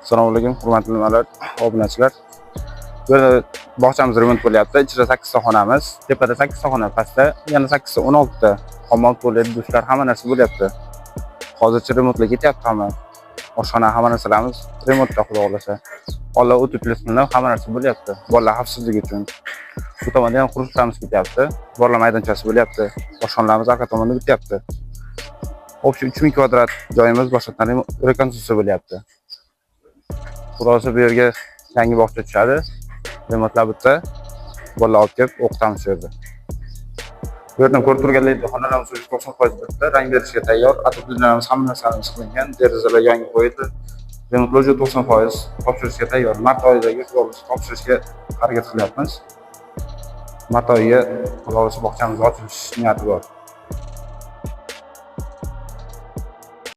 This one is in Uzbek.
Assalomu alaykum, hurmatli nimalar, obunachilar. Bu yerda bog'chamiz remont bo'lyapti. Ichida 8 ta xonamiz, tepada 8 ta xona, pastda yana 8 ta, 16 ta. Hammom, tualet, dushlar, hamma narsa bo'lyapti. Hozircha remontga ketyapti hamma. Oshxona, hamma narsalarimiz remontda xudo xolasa. Alloh o'tib bilan hamma narsa bo'lyapti. Bolalar xavfsizligi uchun. Bu tomonda ham qurilishlarimiz ketyapti. Bolalar maydonchasi bo'lyapti. Oshxonalarimiz orqa tomonda bityapti. Общий 3000 kvadrat joyimiz boshqatdan rekonstruksiya bo'lyapti. Xudosi bu yerga yangi bog'cha tushadi. Remontlar bitsa, bolalar olib kelib o'qitamiz shu yerda. Bu yerdan ko'rib turganlaringizdek xonalarimiz 90% bitdi. Rang berishga tayyor. Atoplarimiz hamma narsamiz qilingan. Derazalar yangi qo'yildi. Remontlar 90% topshirishga tayyor. Mart oyidagi topshirishga harakat qilyapmiz. Mart oyiga xudosi bog'chamiz ochilish niyati bor.